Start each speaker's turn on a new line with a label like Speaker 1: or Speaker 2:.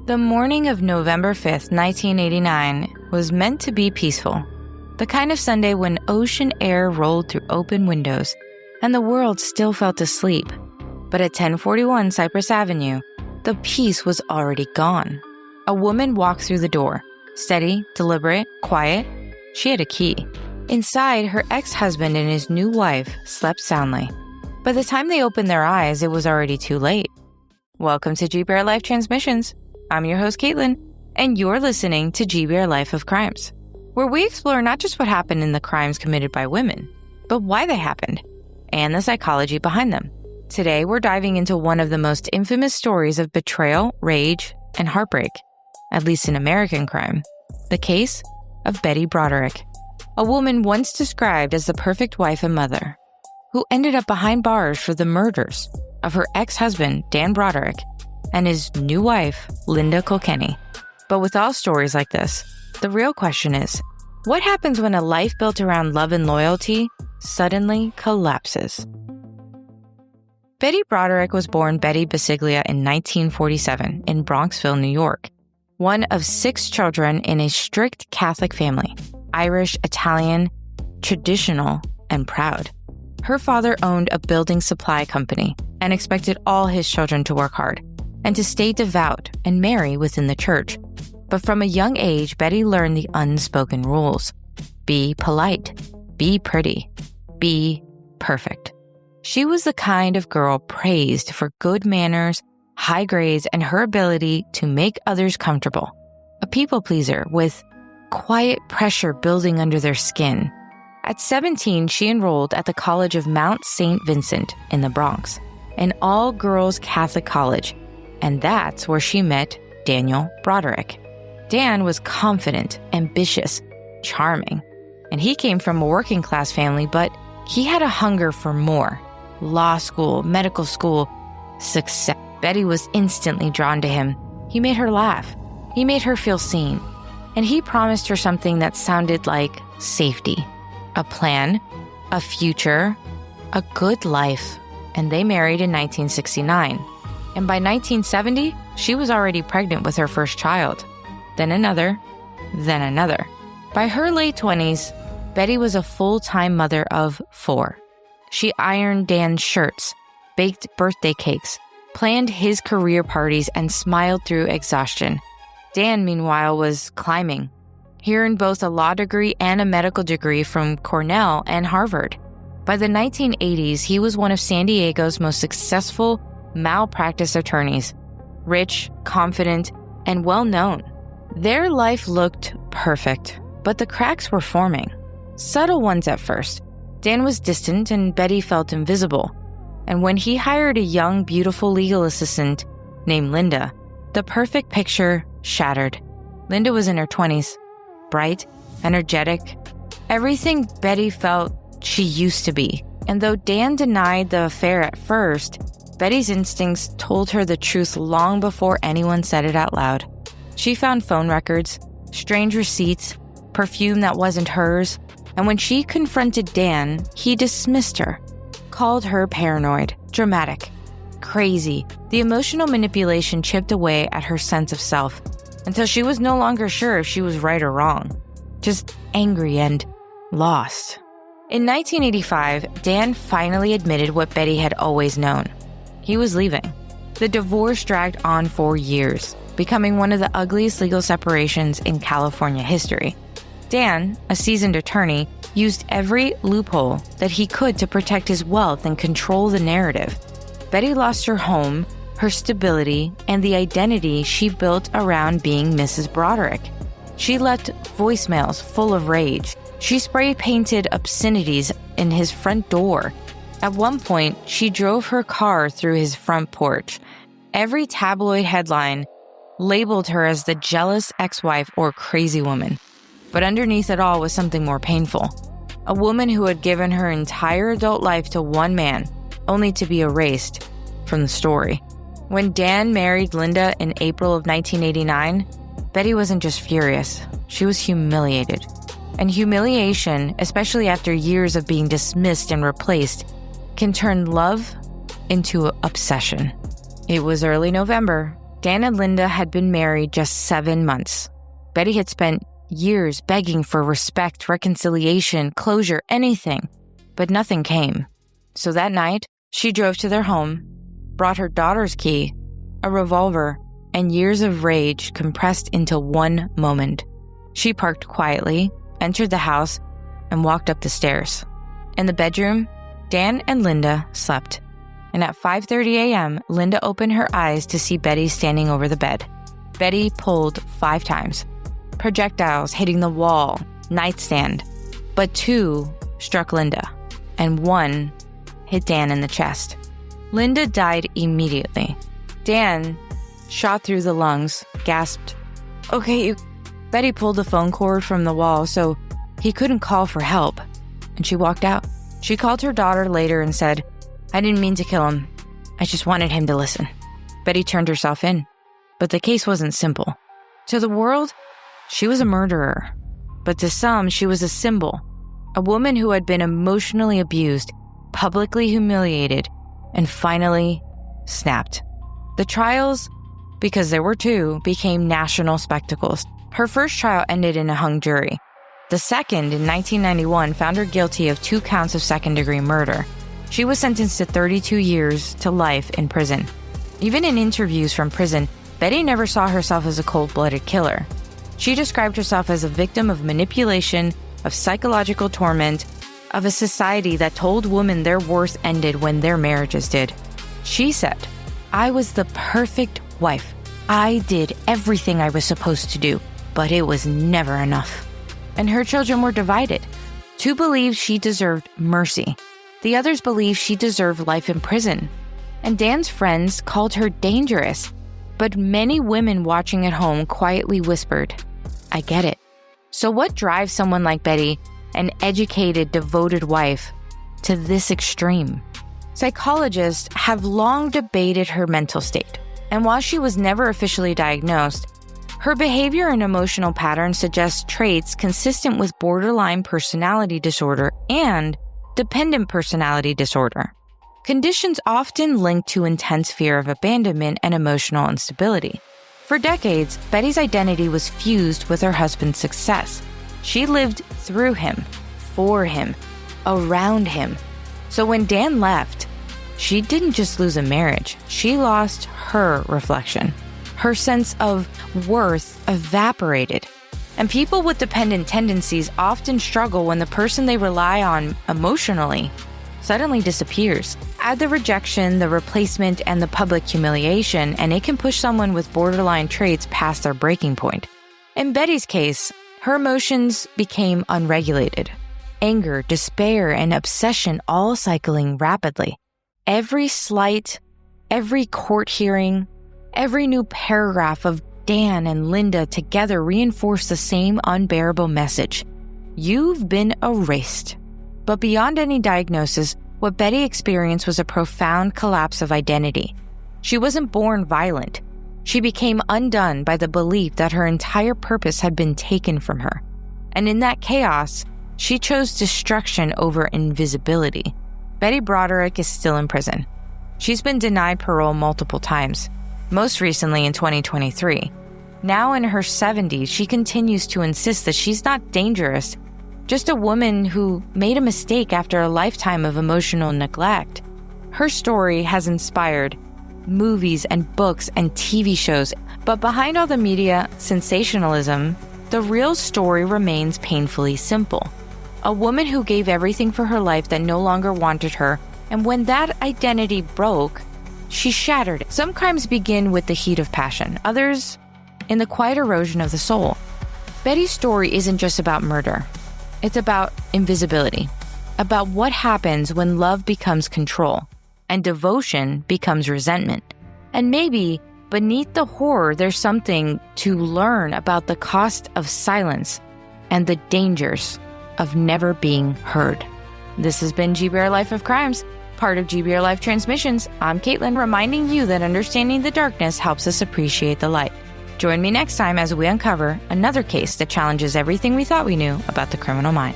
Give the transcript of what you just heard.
Speaker 1: The morning of November 5th, 1989 was meant to be peaceful. The kind of Sunday when ocean air rolled through open windows and the world still felt asleep. But at 1041 Cypress Avenue, the peace was already gone. A woman walked through the door. Steady, deliberate, quiet. She had a key. Inside, her ex-husband and his new wife slept soundly. By the time they opened their eyes, it was already too late. Welcome to GBRLIFE Transmissions. I'm your host, Caitlin, and you're listening to GBRLIFE of Crimes, where we explore not just what happened in the crimes committed by women, but why they happened, and the psychology behind them. Today, we're diving into one of the most infamous stories of betrayal, rage, and heartbreak, at least in American crime, the case of Betty Broderick, a woman once described as the perfect wife and mother, who ended up behind bars for the murders of her ex-husband, Dan Broderick, and his new wife, Linda Kolkena. But with all stories like this, the real question is, what happens when a life built around love and loyalty suddenly collapses? Betty Broderick was born Betty Basiglia in 1947 in Bronxville, New York, one of 6 children in a strict Catholic family, Irish, Italian, traditional, and proud. Her father owned a building supply company and expected all his children to work hard and to stay devout and marry within the church. But from a young age, Betty learned the unspoken rules. Be polite, be pretty, be perfect. She was the kind of girl praised for good manners, high grades, and her ability to make others comfortable. A people pleaser with quiet pressure building under their skin. At 17, she enrolled at the College of Mount St. Vincent in the Bronx, an all-girls Catholic college, and that's where she met Daniel Broderick. Dan was confident, ambitious, charming, and he came from a working-class family, but he had a hunger for more. Law school, medical school, success. Betty was instantly drawn to him. He made her laugh. He made her feel seen. And he promised her something that sounded like safety, a plan, a future, a good life. And they married in 1969. And by 1970, she was already pregnant with her first child. Then another, then another. By her late 20s, Betty was a full-time mother of 4. She ironed Dan's shirts, baked birthday cakes, planned his career parties, and smiled through exhaustion. Dan, meanwhile, was climbing. He earned both a law degree and a medical degree from Cornell and Harvard. By the 1980s, he was one of San Diego's most successful malpractice attorneys, rich, confident, and well-known. Their life looked perfect, but the cracks were forming. Subtle ones at first. Dan was distant and Betty felt invisible. And when he hired a young, beautiful legal assistant named Linda, the perfect picture shattered. Linda was in her 20s, bright, energetic, everything Betty felt she used to be. And though Dan denied the affair at first, Betty's instincts told her the truth long before anyone said it out loud. She found phone records, strange receipts, perfume that wasn't hers, and when she confronted Dan, he dismissed her, called her paranoid, dramatic, crazy. The emotional manipulation chipped away at her sense of self until she was no longer sure if she was right or wrong, just angry and lost. In 1985, Dan finally admitted what Betty had always known. He was leaving. The divorce dragged on for years, becoming one of the ugliest legal separations in California history. Dan, a seasoned attorney, used every loophole that he could to protect his wealth and control the narrative. Betty lost her home, her stability, and the identity she built around being Mrs. Broderick. She left voicemails full of rage. She spray-painted obscenities in his front door. At one point, she drove her car through his front porch. Every tabloid headline labeled her as the jealous ex-wife or crazy woman. But underneath it all was something more painful. A woman who had given her entire adult life to one man, only to be erased from the story. When Dan married Linda in April of 1989, Betty wasn't just furious, she was humiliated. And humiliation, especially after years of being dismissed and replaced, can turn love into obsession. It was early November, Dan and Linda had been married just 7 months. Betty had spent years begging for respect, reconciliation, closure, anything, but nothing came. So that night, she drove to their home, brought her daughter's key, a revolver, and years of rage compressed into one moment. She parked quietly, entered the house, and walked up the stairs. In the bedroom, Dan and Linda slept. And at 5:30 a.m., Linda opened her eyes to see Betty standing over the bed. Betty pulled 5 times, projectiles hitting the wall, nightstand, but 2 struck Linda, and 1 hit Dan in the chest. Linda died immediately. Dan, shot through the lungs, gasped, "Okay, Betty pulled the phone cord from the wall so he couldn't call for help," and she walked out. She called her daughter later and said, "I didn't mean to kill him. I just wanted him to listen." Betty turned herself in, but the case wasn't simple. To the world, she was a murderer, but to some, she was a symbol, a woman who had been emotionally abused, publicly humiliated, and finally snapped. The trials, because there were 2, became national spectacles. Her first trial ended in a hung jury. The second, in 1991, found her guilty of 2 counts of second-degree murder. She was sentenced to 32 years to life in prison. Even in interviews from prison, Betty never saw herself as a cold-blooded killer. She described herself as a victim of manipulation, of psychological torment, of a society that told women their worth ended when their marriages did. She said, "I was the perfect wife. I did everything I was supposed to do, but it was never enough." And her children were divided. 2 believed she deserved mercy. The others believed she deserved life in prison. And Dan's friends called her dangerous. But many women watching at home quietly whispered, "I get it." So what drives someone like Betty, an educated, devoted wife, to this extreme? Psychologists have long debated her mental state. And while she was never officially diagnosed, her behavior and emotional patterns suggest traits consistent with borderline personality disorder and dependent personality disorder, conditions often linked to intense fear of abandonment and emotional instability. For decades, Betty's identity was fused with her husband's success. She lived through him, for him, around him. So when Dan left, she didn't just lose a marriage, she lost her reflection. Her sense of worth evaporated. And people with dependent tendencies often struggle when the person they rely on emotionally suddenly disappears. Add the rejection, the replacement, and the public humiliation, and it can push someone with borderline traits past their breaking point. In Betty's case, her emotions became unregulated. Anger, despair, and obsession all cycling rapidly. Every slight, every court hearing, every new paragraph of Dan and Linda together reinforced the same unbearable message. You've been erased. But beyond any diagnosis, what Betty experienced was a profound collapse of identity. She wasn't born violent. She became undone by the belief that her entire purpose had been taken from her. And in that chaos, she chose destruction over invisibility. Betty Broderick is still in prison. She's been denied parole multiple times, most recently in 2023. Now in her 70s, she continues to insist that she's not dangerous, just a woman who made a mistake after a lifetime of emotional neglect. Her story has inspired movies and books and TV shows, but behind all the media sensationalism, the real story remains painfully simple. A woman who gave everything for her life that no longer wanted her, and when that identity broke, she shattered it. Some crimes begin with the heat of passion, others in the quiet erosion of the soul. Betty's story isn't just about murder. It's about invisibility, about what happens when love becomes control and devotion becomes resentment. And maybe beneath the horror, there's something to learn about the cost of silence and the dangers of never being heard. This has been GBRLIFE of Crimes, part of GBRLIFE Transmissions. I'm Caitlin, reminding you that understanding the darkness helps us appreciate the light. Join me next time as we uncover another case that challenges everything we thought we knew about the criminal mind.